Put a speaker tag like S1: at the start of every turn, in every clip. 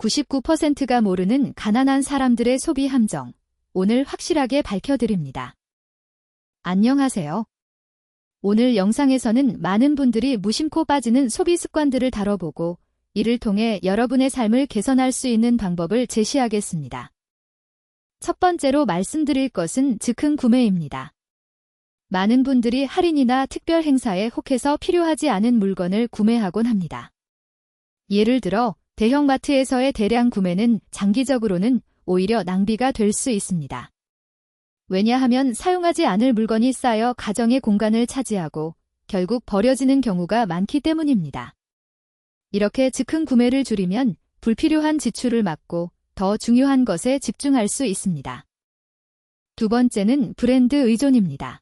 S1: 99%가 모르는 가난한 사람들의 소비 함정. 오늘 확실하게 밝혀드립니다. 안녕하세요. 오늘 영상에서는 많은 분들이 무심코 빠지는 소비 습관들을 다뤄보고 이를 통해 여러분의 삶을 개선할 수 있는 방법을 제시하겠습니다. 첫 번째로 말씀드릴 것은 즉흥 구매입니다. 많은 분들이 할인이나 특별 행사에 혹해서 필요하지 않은 물건을 구매하곤 합니다. 예를 들어 대형마트에서의 대량 구매는 장기적으로는 오히려 낭비가 될 수 있습니다. 왜냐하면 사용하지 않을 물건이 쌓여 가정의 공간을 차지하고 결국 버려지는 경우가 많기 때문입니다. 이렇게 즉흥 구매를 줄이면 불필요한 지출을 막고 더 중요한 것에 집중할 수 있습니다. 두 번째는 브랜드 의존입니다.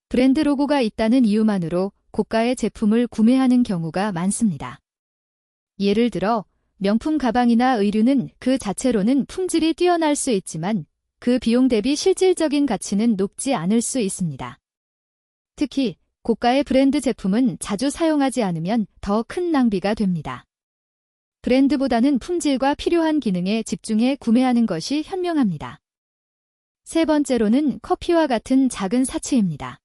S1: 브랜드 로고가 있다는 이유만으로 고가의 제품을 구매하는 경우가 많습니다. 예를 들어 명품 가방이나 의류는 그 자체로는 품질이 뛰어날 수 있지만 그 비용 대비 실질적인 가치는 높지 않을 수 있습니다. 특히 고가의 브랜드 제품은 자주 사용하지 않으면 더 큰 낭비가 됩니다. 브랜드보다는 품질과 필요한 기능에 집중해 구매하는 것이 현명합니다. 세 번째로는 커피와 같은 작은 사치입니다.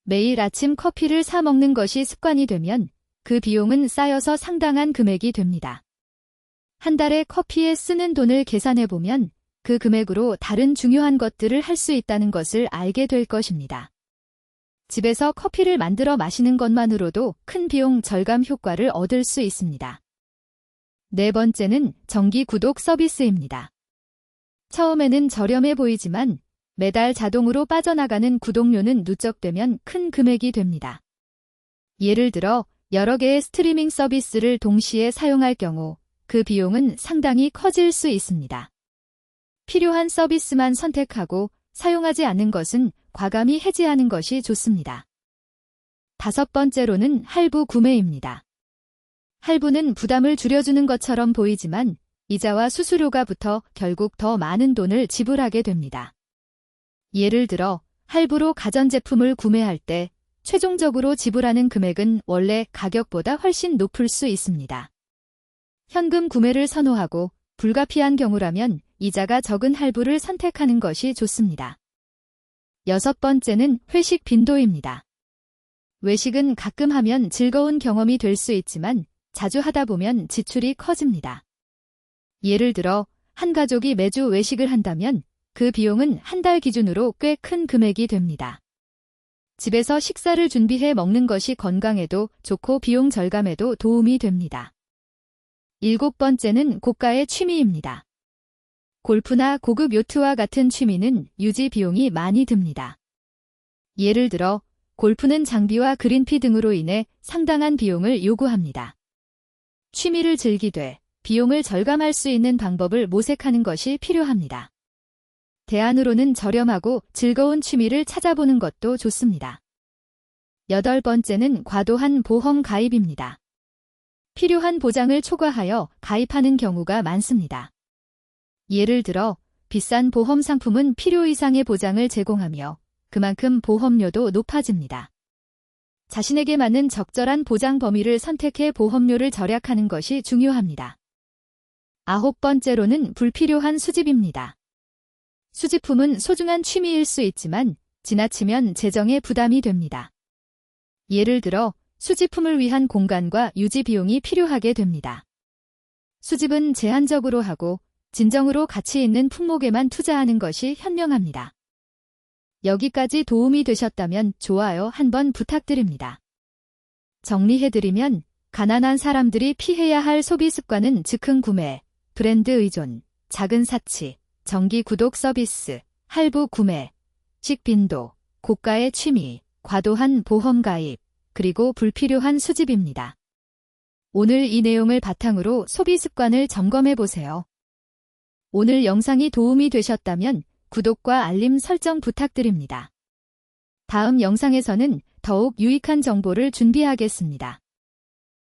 S1: 매일 아침 커피를 사 먹는 것이 습관이 되면 그 비용은 쌓여서 상당한 금액이 됩니다. 한 달에 커피에 쓰는 돈을 계산해보면 그 금액으로 다른 중요한 것들을 할 수 있다는 것을 알게 될 것입니다. 집에서 커피를 만들어 마시는 것만으로도 큰 비용 절감 효과를 얻을 수 있습니다. 네 번째는 정기 구독 서비스입니다. 처음에는 저렴해 보이지만 매달 자동으로 빠져나가는 구독료는 누적되면 큰 금액이 됩니다. 예를 들어 여러 개의 스트리밍 서비스를 동시에 사용할 경우 그 비용은 상당히 커질 수 있습니다. 필요한 서비스만 선택하고 사용하지 않는 것은 과감히 해지하는 것이 좋습니다. 다섯 번째로는 할부 구매입니다. 할부는 부담을 줄여주는 것처럼 보이지만 이자와 수수료가 붙어 결국 더 많은 돈을 지불하게 됩니다. 예를 들어 할부로 가전제품을 구매할 때 최종적으로 지불하는 금액은 원래 가격보다 훨씬 높을 수 있습니다. 현금 구매를 선호하고 불가피한 경우라면 이자가 적은 할부를 선택하는 것이 좋습니다. 여섯 번째는 회식 빈도입니다. 외식은 가끔 하면 즐거운 경험이 될 수 있지만 자주 하다 보면 지출이 커집니다. 예를 들어 한 가족이 매주 외식을 한다면 그 비용은 한 달 기준으로 꽤 큰 금액이 됩니다. 집에서 식사를 준비해 먹는 것이 건강에도 좋고 비용 절감에도 도움이 됩니다. 일곱 번째는 고가의 취미입니다. 골프나 고급 요트와 같은 취미는 유지 비용이 많이 듭니다. 예를 들어 골프는 장비와 그린피 등으로 인해 상당한 비용을 요구합니다. 취미를 즐기되 비용을 절감할 수 있는 방법을 모색하는 것이 필요합니다. 대안으로는 저렴하고 즐거운 취미를 찾아보는 것도 좋습니다. 여덟 번째는 과도한 보험 가입입니다. 필요한 보장을 초과하여 가입하는 경우가 많습니다. 예를 들어 비싼 보험 상품은 필요 이상의 보장을 제공하며 그만큼 보험료도 높아집니다. 자신에게 맞는 적절한 보장 범위를 선택해 보험료를 절약하는 것이 중요합니다. 아홉 번째로는 불필요한 수집입니다. 수집품은 소중한 취미일 수 있지만 지나치면 재정에 부담이 됩니다. 예를 들어 수집품을 위한 공간과 유지 비용이 필요하게 됩니다. 수집은 제한적으로 하고 진정으로 가치 있는 품목에만 투자하는 것이 현명합니다. 여기까지 도움이 되셨다면 좋아요 한번 부탁드립니다. 정리해드리면 가난한 사람들이 피해야 할 소비 습관은 즉흥 구매, 브랜드 의존, 작은 사치, 정기 구독 서비스, 할부 구매, 식빈도, 고가의 취미, 과도한 보험 가입, 그리고 불필요한 수집입니다. 오늘 이 내용을 바탕으로 소비 습관을 점검해 보세요. 오늘 영상이 도움이 되셨다면 구독과 알림 설정 부탁드립니다. 다음 영상에서는 더욱 유익한 정보를 준비하겠습니다.